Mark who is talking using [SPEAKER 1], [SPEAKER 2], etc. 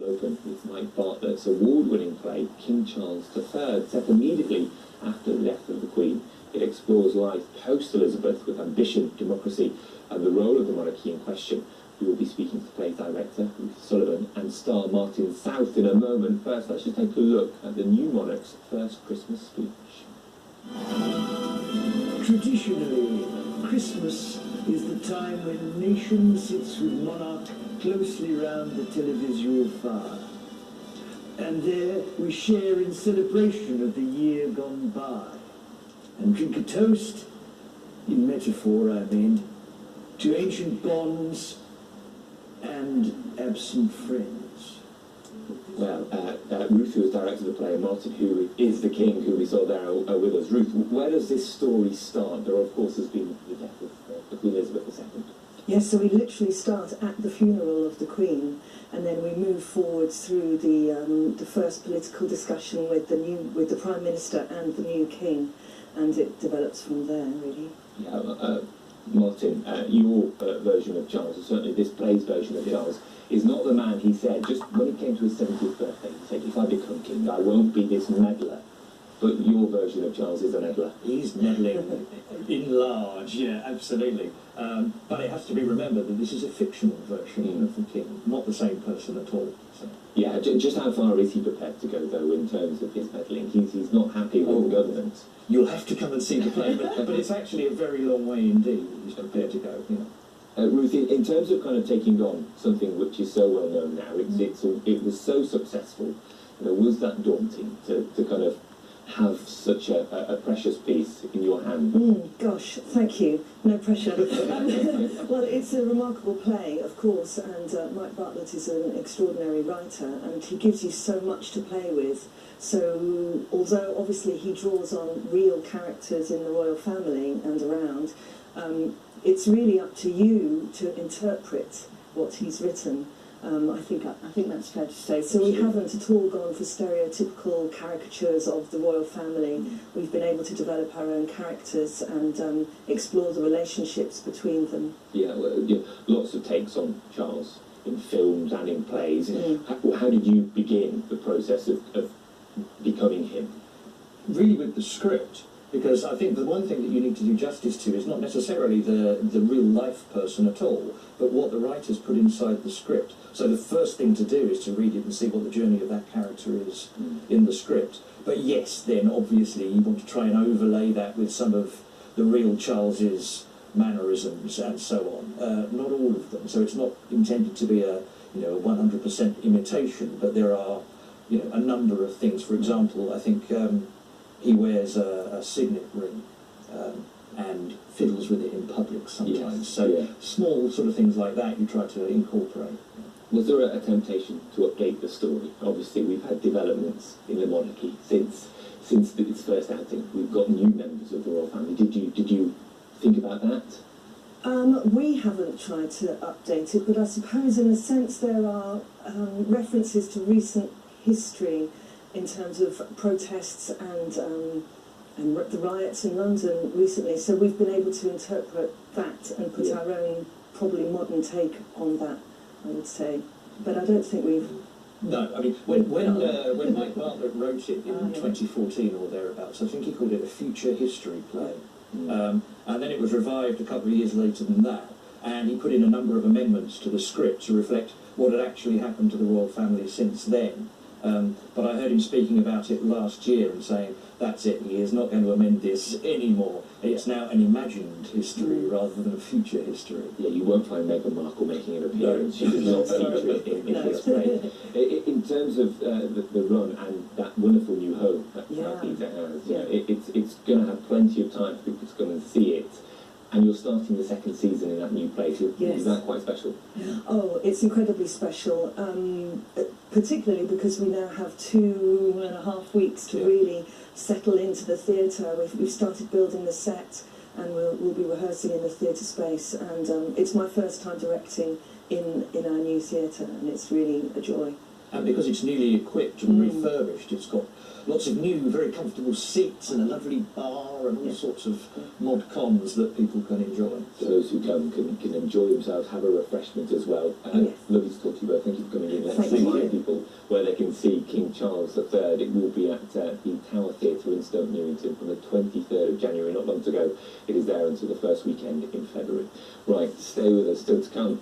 [SPEAKER 1] open with Mike Bartlett's award-winning play, King Charles III, set immediately after the death of the Queen. It explores life post-Elizabeth with ambition, democracy, and the role of the monarchy in question. We will be speaking to the play's director, Ruth Sullivan, and star Martin South in a moment. First, let's just take a look at the new monarch's first Christmas speech.
[SPEAKER 2] Traditionally, Christmas is the time when nation sits with monarch closely round the televisual fire. And there we share in celebration of the year gone by, and drink a toast, in metaphor I mean, to ancient bonds and absent friends.
[SPEAKER 1] Well, Ruth, who has directed the play, and Martin, who is the king, who we saw there, are with us. Ruth, where does this story start? There, of course, has been the death of Queen Elizabeth II.
[SPEAKER 3] Yes, so we literally start at the funeral of the Queen, and then we move forward through the first political discussion with the Prime Minister and the new King, and it develops from there, really.
[SPEAKER 1] Yeah, Martin, your version of Charles, or certainly this play's version of Charles, is not the man he said. Just when he came to his 70th birthday, he said, if I become king, I won't be this meddler. But your version of Charles is a meddler.
[SPEAKER 4] He's meddling in large, yeah, absolutely. But it has to be remembered that this is a fictional version of the king, not the same person at all. So.
[SPEAKER 1] Yeah, just how far is he prepared to go, though, in terms of his meddling? He's not happy with the government.
[SPEAKER 4] You'll have to come and see the play, but it's actually a very long way indeed he's prepared to go. You know.
[SPEAKER 1] Ruth, in terms of kind of taking on something which is so well known now, it was so successful. You know, was that daunting to kind of have such a precious piece in your hand?
[SPEAKER 3] Gosh, thank you. No pressure. Well, it's a remarkable play, of course, and Mike Bartlett is an extraordinary writer, and he gives you so much to play with. So, although obviously he draws on real characters in the royal family and around, it's really up to you to interpret what he's written. I think that's fair to say. So we haven't at all gone for stereotypical caricatures of the royal family. We've been able to develop our own characters and explore the relationships between them.
[SPEAKER 1] Yeah, well, lots of takes on Charles in films and in plays. How did you begin the process of becoming him?
[SPEAKER 4] Really with the script, because I think the one thing that you need to do justice to is not necessarily the real life person at all, but what the writers put inside the script. So the first thing to do is to read it and see what the journey of that character is in the script. But yes, then obviously you want to try and overlay that with some of the real Charles's mannerisms and so on. Not all of them. So it's not intended to be a 100% imitation, but there are a number of things. For example, I think he wears a signet ring and fiddles with it in public sometimes.
[SPEAKER 1] Yes.
[SPEAKER 4] So small sort of things like that you try to incorporate.
[SPEAKER 1] Was there a temptation to update the story? Obviously, we've had developments in the monarchy since its first outing. We've got new members of the royal family. Did you think about that?
[SPEAKER 3] We haven't tried to update it, but I suppose in a sense there are references to recent history in terms of protests and the riots in London recently. So we've been able to interpret that and put our own probably modern take on that, I would say. But I don't think we've...
[SPEAKER 4] No, I mean, when Mike Bartlett wrote it in 2014 or thereabouts, I think he called it a future history play. And then it was revived a couple of years later than that, and he put in a number of amendments to the script to reflect what had actually happened to the royal family since then. But I heard him speaking about it last year and saying, that's it, he is not going to amend this anymore. It's now an imagined history rather than a future history.
[SPEAKER 1] Yeah, you won't find Meghan Markle making an appearance. She does not feature in this play. In terms of the run and that wonderful new home that Theatre has, it's going to have plenty of time for people to come and see it. And you're starting the second season in that new place. Is that quite special?
[SPEAKER 3] Oh, it's incredibly special, particularly because we now have 2.5 weeks to really settle into the theatre. We've started building the set, and we'll be rehearsing in the theatre space. And it's my first time directing in our new theatre, and it's really a joy.
[SPEAKER 4] And because it's newly equipped and refurbished, it's got lots of new, very comfortable seats and a lovely bar and all sorts of mod cons that people can enjoy.
[SPEAKER 1] So those who come can enjoy themselves, have a refreshment as well. Lovely to talk to you both. Thank you for coming in. Let's see people Charles III. It will be at the Tower Theatre in Stoke Newington from the 23rd of January, not long to go. It is there until the first weekend in February. Right, stay with us, still to come.